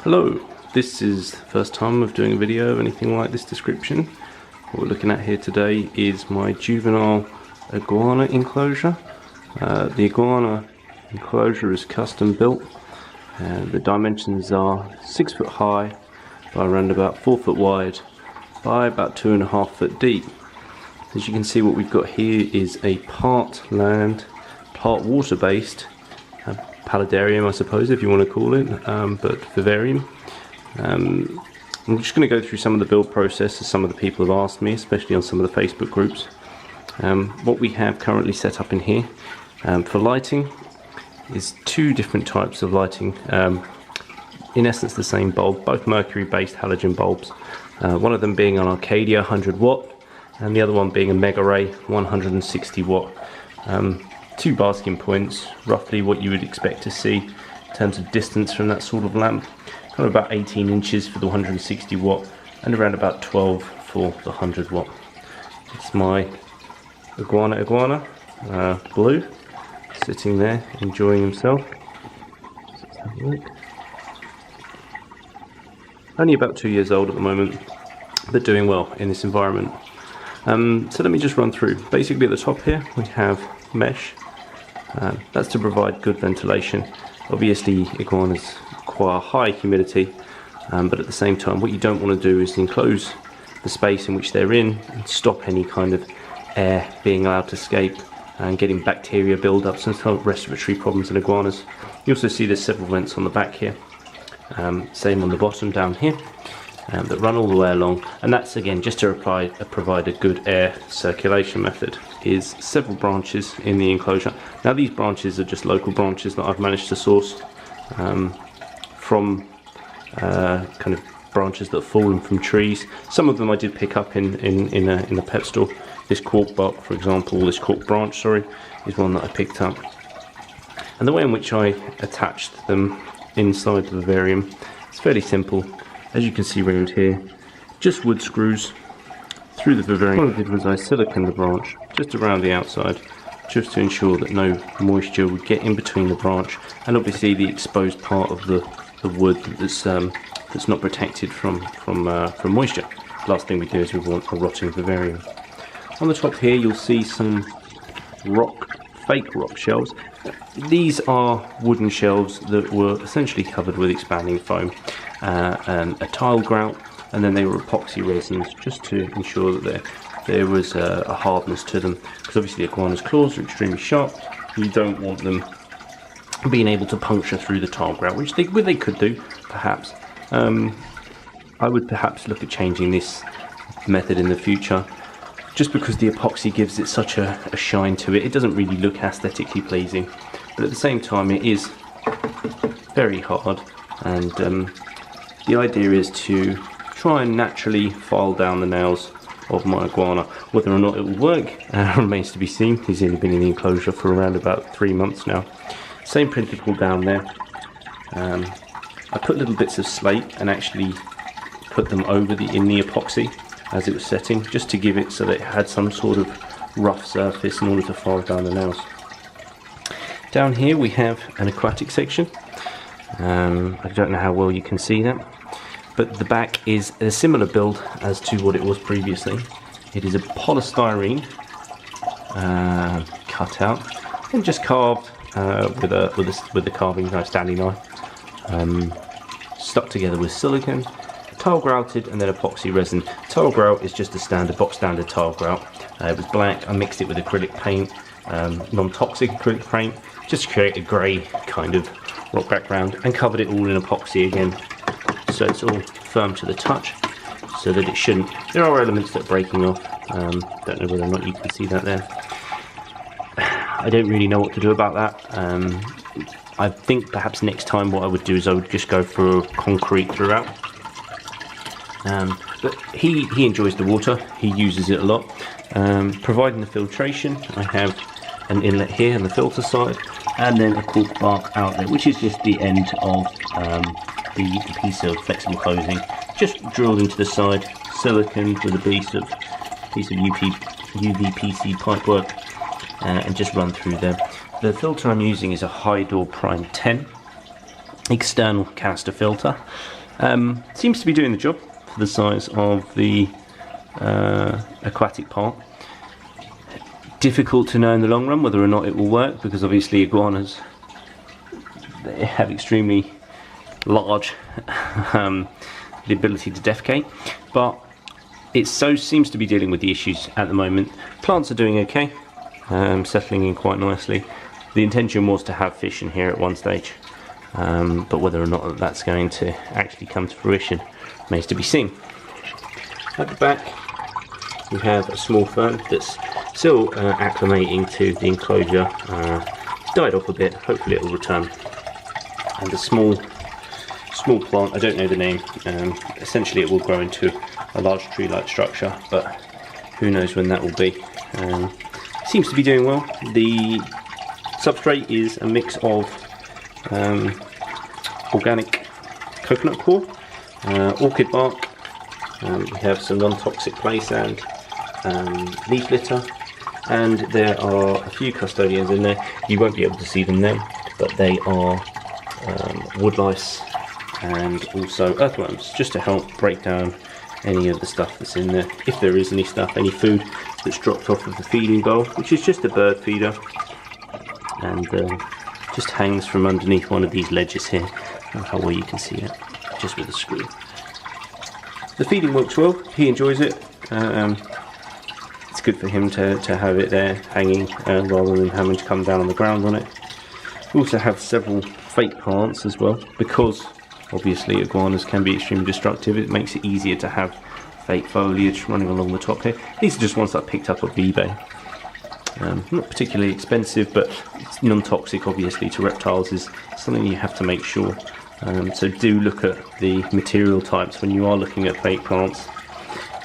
Hello, this is the first time of doing a video of anything like this description. What we're looking at here today is my juvenile iguana enclosure. The iguana enclosure is custom built. The dimensions are 6 foot high by around about 4 foot wide by about 2.5 foot deep. As you can see, what we've got here is a part land, part water based paludarium, I suppose, if you want to call it, but vivarium. I'm just going to go through some of the build process as some of the people have asked me, especially on some of the Facebook groups. What we have currently set up in here for lighting is 2 different types of lighting. In essence the same bulb, both mercury based halogen bulbs, one of them being an Arcadia 100 watt and the other one being a Mega Ray 160 watt. 2 basking points, roughly what you would expect to see in terms of distance from that sort of lamp. Kind of about 18 inches for the 160 watt and around about 12 for the 100 watt. It's my iguana blue, sitting there enjoying himself. Let's have a look. Only about 2 years old at the moment, but doing well in this environment. So let me just run through. Basically at the top here we have mesh. That's to provide good ventilation. Obviously iguanas require high humidity, but at the same time what you don't want to do is enclose the space in which they're in and stop any kind of air being allowed to escape and getting bacteria build-ups and some respiratory problems in iguanas. You also see there's several vents on the back here, same on the bottom down here, that run all the way along, and that's again just to provide a good air circulation method. Is several branches in the enclosure. Now these branches are just local branches that I've managed to source from kind of branches that have fallen from trees. Some of them I did pick up in a pet store. This cork bark, for example, this cork branch, sorry, is one that I picked up. And the way in which I attached them inside the vivarium is fairly simple. As you can see around here, just wood screws through the vivarium. What I did was I siliconed the branch just around the outside, just to ensure that no moisture would get in between the branch and obviously the exposed part of the wood that's not protected from moisture. Last thing we do is we want a rotting vivarium. On the top here you'll see some fake rock shelves. These are wooden shelves that were essentially covered with expanding foam and a tile grout, and then they were epoxy resins just to ensure that there was a hardness to them, because obviously iguana's claws are extremely sharp. You don't want them being able to puncture through the tile grout, which they could do perhaps. I would perhaps look at changing this method in the future, just because the epoxy gives it such a shine to it. It doesn't really look aesthetically pleasing, but at the same time it is very hard, and the idea is to try and naturally file down the nails of my iguana. Whether or not it will work remains to be seen. He's only been in the enclosure for around about 3 months now. Same principle down there. I put little bits of slate and actually put them over in the epoxy as it was setting, just to give it so that it had some sort of rough surface in order to file down the nails. Down here we have an aquatic section. I don't know how well you can see that, but the back is a similar build as to what it was previously. It is a polystyrene cut out and just carved with a carving knife, Stanley knife, stuck together with silicone, tile grouted, and then epoxy resin. Tile grout is just a standard box standard tile grout. It was black. I mixed it with acrylic paint, non-toxic acrylic paint, just to create a grey kind of rock background, and covered it all in epoxy again, so it's all firm to the touch, so that it shouldn't. There are elements that are breaking off. Don't know whether or not you can see that there. I don't really know what to do about that. I think perhaps next time what I would do is I would just go for concrete throughout. But he enjoys the water, he uses it a lot. Providing the filtration, I have an inlet here on the filter side, and then a cork bark outlet, which is just the end of the piece of flexible closing, just drilled into the side, siliconed with a piece of UVPC pipework, and just run through there. The filter I'm using is a High Door Prime 10. external canister filter. Seems to be doing the job for the size of the aquatic part. Difficult to know in the long run whether or not it will work, because obviously iguanas, they have extremely large the ability to defecate, but it seems to be dealing with the issues at the moment. Plants are doing okay, settling in quite nicely. The intention was to have fish in here at one stage, but whether or not that's going to actually come to fruition remains to be seen. At the back we have a small fern that's still acclimating to the enclosure. It's died off a bit, hopefully it will return. And a small plant, I don't know the name, essentially it will grow into a large tree-like structure, but who knows when that will be. Seems to be doing well. The substrate is a mix of organic coconut core, orchid bark, we have some non-toxic clay sand, leaf litter, and there are a few custodians in there. You won't be able to see them now, but they are wood lice and also earthworms, just to help break down any of the stuff that's in there, if there is any stuff, any food that's dropped off of the feeding bowl, which is just a bird feeder, and just hangs from underneath one of these ledges here. I don't know how well you can see it, just with a screw. The feeding works well, he enjoys it. It's good for him to have it there hanging rather than having to come down on the ground on it. We also have several fake plants as well, because obviously iguanas can be extremely destructive. It makes it easier to have fake foliage running along the top here. These are just ones that I picked up off eBay. Not particularly expensive, but it's non-toxic obviously to reptiles is something you have to make sure. So do look at the material types when you are looking at fake plants.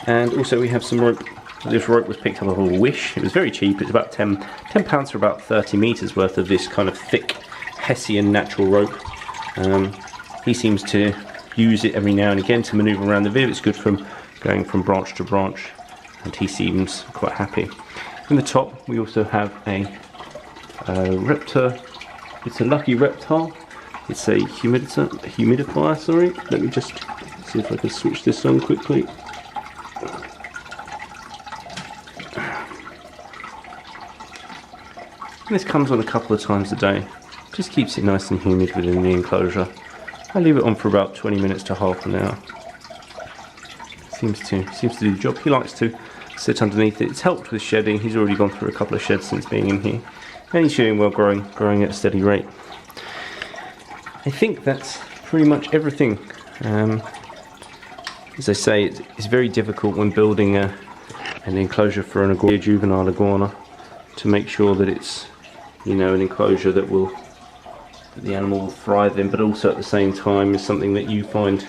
And also we have some rope. This rope was picked up off a Wish. It was very cheap. It's about £10 for about 30 metres worth of this kind of thick Hessian natural rope. He seems to use it every now and again to manoeuvre around the Viv. It's good from going from branch to branch, and he seems quite happy. In the top we also have a Reptar. It's a Lucky Reptile. It's a humidifier, sorry. Let me just see if I can switch this on quickly. This comes on a couple of times a day. Just keeps it nice and humid within the enclosure. I leave it on for about 20 minutes to half an hour. Seems to do the job. He likes to sit underneath it. It's helped with shedding. He's already gone through a couple of sheds since being in here, and he's doing well, growing at a steady rate. I think that's pretty much everything. As I say, it's very difficult when building an enclosure for an juvenile iguana to make sure that it's, you know, an enclosure that the animal will thrive in, but also at the same time is something that you find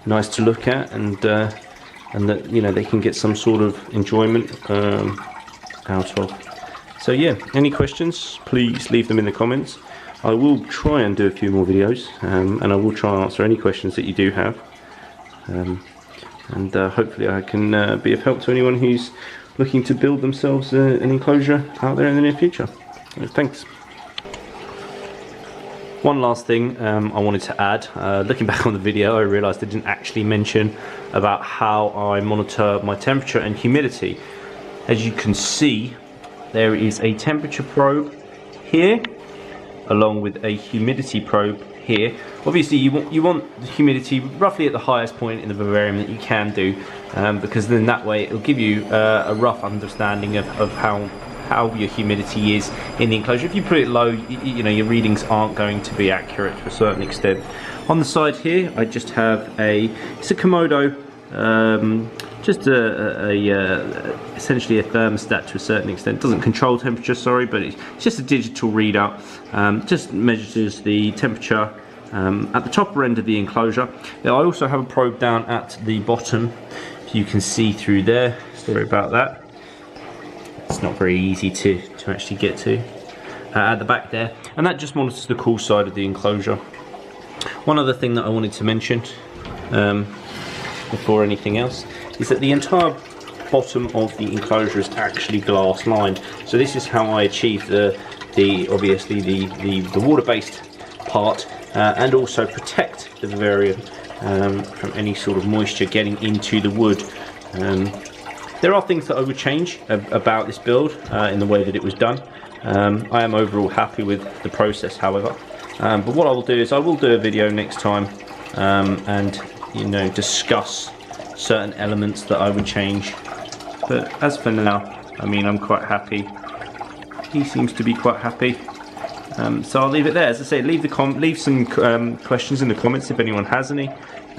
nice to look at, and that, you know, they can get some sort of enjoyment out of. So yeah, any questions, please leave them in the comments. I will try and do a few more videos, and I will try and answer any questions that you do have, and hopefully I can be of help to anyone who's looking to build themselves an enclosure out there in the near future. Thanks. One last thing I wanted to add. Looking back on the video, I realised I didn't actually mention about how I monitor my temperature and humidity. As you can see, there is a temperature probe here, along with a humidity probe here. Obviously you want the humidity roughly at the highest point in the vivarium that you can do, because then that way it'll give you a rough understanding of how your humidity is in the enclosure. If you put it low, you know, your readings aren't going to be accurate to a certain extent. On the side here I just have it's a Komodo, just essentially a thermostat to a certain extent. It doesn't control temperature, sorry, but it's just a digital readout. Just measures the temperature at the top end of the enclosure. I also have a probe down at the bottom, if you can see through there. Sorry about that. It's not very easy to actually get to. At the back there, and that just monitors the cool side of the enclosure. One other thing that I wanted to mention before anything else is that the entire bottom of the enclosure is actually glass lined. So this is how I achieve the water-based part and also protect the Vivarium from any sort of moisture getting into the wood. There are things that I would change about this build in the way that it was done. I am overall happy with the process, however. But what I will do is I will do a video next time and discuss certain elements that I would change. But as for now, I mean, I'm quite happy. He seems to be quite happy. So I'll leave it there. As I say, leave some questions in the comments if anyone has any,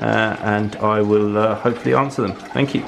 and I will hopefully answer them. Thank you.